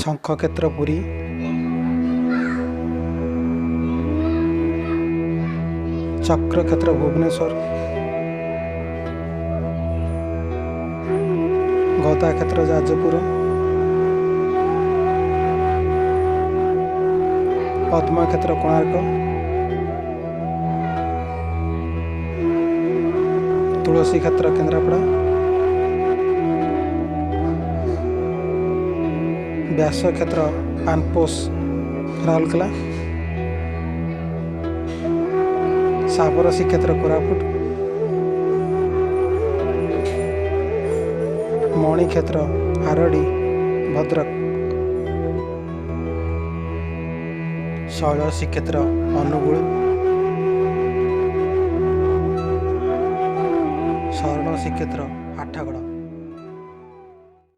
ଶଙ୍ଖକ୍ଷେତ୍ର ପୁରୀ, ଚକ୍ରକ୍ଷେତ୍ର ଭୁବନେଶ୍ୱର, ଗଦାକ୍ଷେତ୍ର ଯାଜପୁର, ପଦ୍ମକ୍ଷେତ୍ର କୋଣାର୍କ, ତୁଳସୀ କ୍ଷେତ୍ର କେନ୍ଦ୍ରାପଡ଼ା, ବ୍ୟାସକ୍ଷେତ୍ର ପାନପୋଷ ରାଉରକେଲା, ସାବର ଶ୍ରୀକ୍ଷେତ୍ର କୋରାପୁଟ, ମଣିକ୍ଷେତ୍ର ଆରଡ଼ି ଭଦ୍ରକ, ଶୈଳ ଶ୍ରୀକ୍ଷେତ୍ର ଅନୁଗୁଳ, ଶରଣ ଶ୍ରୀକ୍ଷେତ୍ର ଆଠଗଡ଼।